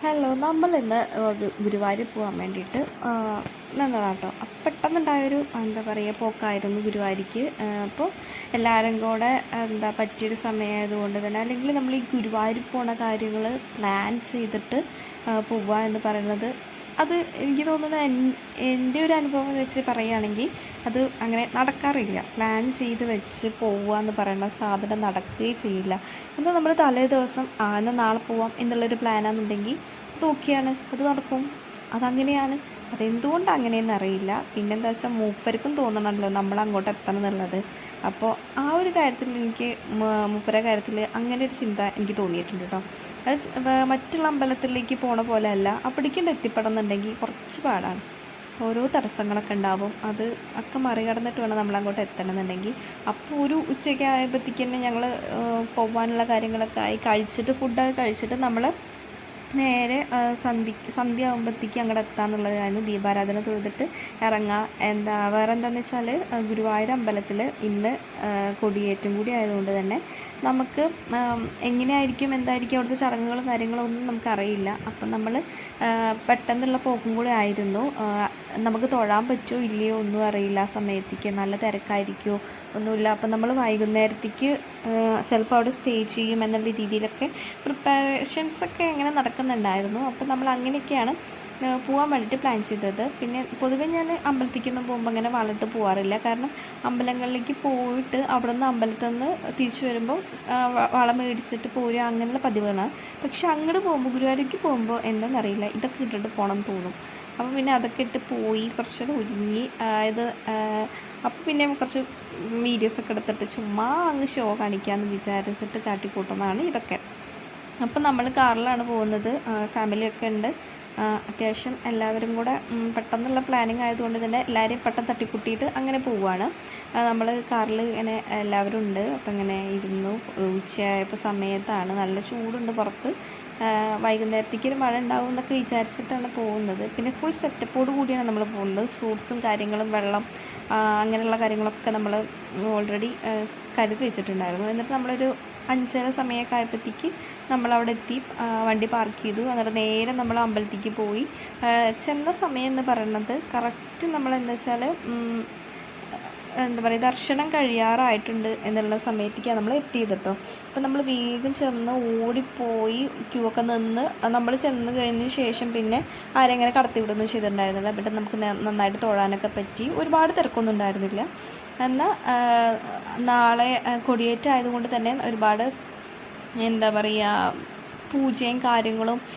Hello, നമ്മൾ ഇന്ന് ഒരു ഗുരുവായൂർ പോകാൻ വേണ്ടിയിട്ട് നിന്നതാട്ടോ. പെട്ടെന്നുണ്ടായൊരു എന്താ പറയുക പോക്കായിരുന്നു ഗുരുവായൂർക്ക്. അപ്പോൾ എല്ലാവരും കൂടെ പറ്റിയൊരു സമയമായതുകൊണ്ട് തന്നെ, അല്ലെങ്കിൽ നമ്മൾ ഈ ഗുരുവായൂർ പോണ കാര്യങ്ങൾ പ്ലാൻ ചെയ്തിട്ട് പോവുക എന്ന് പറയുന്നത്, അത് എനിക്ക് തോന്നുന്നു എൻ്റെ ഒരു അനുഭവം വെച്ച് പറയുകയാണെങ്കിൽ അത് അങ്ങനെ നടക്കാറില്ല. പ്ലാൻ ചെയ്ത് വെച്ച് പോവുക എന്ന് പറയുന്ന സാധനം നടക്കുകയും ചെയ്യില്ല. എന്നാൽ നമ്മൾ തലേ ദിവസം എന്നാൽ നാളെ പോവാം എന്നുള്ളൊരു പ്ലാനാണെന്നുണ്ടെങ്കിൽ അത് ഓക്കെയാണ്, അത് നടക്കും. അതങ്ങനെയാണ്. അതെന്തുകൊണ്ട് അങ്ങനെയെന്ന് അറിയില്ല. പിന്നെന്താ വെച്ചാൽ മൂപ്പർക്കും തോന്നണമല്ലോ നമ്മൾ അങ്ങോട്ട് എത്തണം എന്നുള്ളത്. അപ്പോൾ ആ ഒരു കാര്യത്തിൽ എനിക്ക് മൂപ്പരുടെ കാര്യത്തിൽ അങ്ങനെ ഒരു ചിന്ത എനിക്ക് തോന്നിയിട്ടുണ്ട് കേട്ടോ. അത് മറ്റുള്ള അമ്പലത്തിലേക്ക് പോണ പോലെ അല്ല. അവിടേക്കും എത്തിപ്പെടണമെന്നുണ്ടെങ്കിൽ കുറച്ച് പാടാണ്. ഓരോ തടസ്സങ്ങളൊക്കെ ഉണ്ടാവും. അത് ഒക്കെ മറികടന്നിട്ട് വേണം നമ്മൾ അങ്ങോട്ട് എത്തണമെന്നുണ്ടെങ്കിൽ. അപ്പോൾ ഒരു ഉച്ചയ്ക്ക് ആയപ്പോഴത്തേക്ക് തന്നെ ഞങ്ങൾ പോകാനുള്ള കാര്യങ്ങളൊക്കെ ആയി, കഴിച്ചിട്ട് ഫുഡൊക്കെ കഴിച്ചിട്ട് നമ്മൾ നേരെ സന്ധ്യ ആകുമ്പോഴത്തേക്ക് അങ്ങോട്ട് എത്താന്നുള്ളതായിരുന്നു. ദീപാരാധന തൊഴുതിട്ട് ഇറങ്ങുക. വേറെ എന്താണെന്ന് വെച്ചാൽ ഗുരുവായൂർ അമ്പലത്തിൽ ഇന്ന് കൊടിയേറ്റും കൂടി ആയതുകൊണ്ട് തന്നെ നമുക്ക് എങ്ങനെയായിരിക്കും എന്തായിരിക്കും അവിടുത്തെ ചടങ്ങുകളും കാര്യങ്ങളും ഒന്നും നമുക്കറിയില്ല. അപ്പം നമ്മൾ പെട്ടെന്നുള്ള പോക്കും കൂടെ ആയിരുന്നു. നമുക്ക് തൊഴാൻ പറ്റുമോ ഇല്ലയോ ഒന്നും അറിയില്ല. ആ സമയത്തേക്ക് നല്ല തിരക്കായിരിക്കുമോ ഒന്നുമില്ല. അപ്പം നമ്മൾ വൈകുന്നേരത്തേക്ക് ചിലപ്പോൾ അവിടെ സ്റ്റേ ചെയ്യും എന്നുള്ള രീതിയിലൊക്കെ പ്രിപ്പറേഷൻസൊക്കെ ഇങ്ങനെ നടക്കുന്നുണ്ടായിരുന്നു. അപ്പം നമ്മൾ അങ്ങനെയൊക്കെയാണ് പോകാൻ വേണ്ടിയിട്ട് പ്ലാൻ ചെയ്തത്. പിന്നെ പൊതുവെ ഞാൻ അമ്പലത്തിലേക്കൊന്നും പോകുമ്പോൾ അങ്ങനെ വളർത്ത് പോകാറില്ല. കാരണം അമ്പലങ്ങളിലേക്ക് പോയിട്ട് അവിടെ നിന്ന് അമ്പലത്തിൽ നിന്ന് തിരിച്ചു വരുമ്പോൾ വളം മേടിച്ചിട്ട് പോരുക അങ്ങനെയുള്ള പതിവുകളാണ്. പക്ഷെ അങ്ങോട്ട് പോകുമ്പോൾ ഗുരുവായൂർക്ക് പോകുമ്പോൾ എന്താണെന്നറിയില്ല, ഇതൊക്കെ ഇട്ടിട്ട് പോകണം എന്ന് തോന്നും. അപ്പോൾ പിന്നെ അതൊക്കെ ഇട്ട് പോയി കുറച്ചുകൂടെ ഒരുങ്ങി അപ്പോൾ പിന്നെ കുറച്ച് വീഡിയോസൊക്കെ എടുത്തിട്ട് ചുമ്മാ അങ്ങ് ഷോ കാണിക്കാമെന്ന് വിചാരിച്ചിട്ട് കാട്ടിക്കൂട്ടുന്നതാണ് ഇതൊക്കെ. അപ്പം നമ്മൾ കാറിലാണ് പോകുന്നത്. ഫാമിലിയൊക്കെ ഉണ്ട്. അത്യാവശ്യം എല്ലാവരും കൂടെ പെട്ടെന്നുള്ള പ്ലാനിങ് ആയതുകൊണ്ട് തന്നെ എല്ലാവരെയും പെട്ടെന്ന് തട്ടിക്കൂട്ടിയിട്ട് അങ്ങനെ പോവുകയാണ്. നമ്മൾ കാറിൽ ഇങ്ങനെ എല്ലാവരും ഉണ്ട്. അപ്പം ഇങ്ങനെ ഇരുന്നു. ഉച്ചയായപ്പോൾ സമയത്താണ്, നല്ല ചൂടുണ്ട് പുറത്ത്. വൈകുന്നേരത്തേക്ക് ഒരു മഴ ഉണ്ടാവും എന്നൊക്കെ വിചാരിച്ചിട്ടാണ് പോകുന്നത്. പിന്നെ ഫുൾ സെറ്റപ്പോട് കൂടിയാണ് നമ്മൾ പോകുന്നത്. ഫ്രൂട്ട്സും കാര്യങ്ങളും വെള്ളം അങ്ങനെയുള്ള കാര്യങ്ങളൊക്കെ നമ്മൾ ഓൾറെഡി കരുതി വെച്ചിട്ടുണ്ടായിരുന്നു. എന്നിട്ട് നമ്മളൊരു 5:30 സമയമൊക്കെ ആയപ്പോഴത്തേക്ക് നമ്മളവിടെ എത്തി. വണ്ടി പാർക്ക് ചെയ്തു. എന്നിട്ട് നേരെ നമ്മൾ അമ്പലത്തേക്ക് പോയി. ചെന്ന സമയം എന്ന് പറയുന്നത് കറക്റ്റ് നമ്മളെന്താ വെച്ചാൽ ദർശനം കഴിയാറായിട്ടുണ്ട് എന്നുള്ള സമയത്തേക്കാണ് നമ്മൾ എത്തിയത് കേട്ടോ. അപ്പം നമ്മൾ വേഗം ചെന്ന് ഓടിപ്പോയി ക്യൂ ഒക്കെ നിന്ന് നമ്മൾ ചെന്ന് കഴിഞ്ഞ ശേഷം പിന്നെ ആരെങ്ങനെ കടത്തി വിടുന്നു ചെയ്തിട്ടുണ്ടായിരുന്നില്ല. പിന്നെ നമുക്ക് നന്നായിട്ട് തൊഴാനൊക്കെ പറ്റി. ഒരുപാട് തിരക്കൊന്നും ഉണ്ടായിരുന്നില്ല. എന്നാൽ നാളെ കൊടിയേറ്റം ആയതുകൊണ്ട് തന്നെ ഒരുപാട് പൂജയും കാര്യങ്ങളും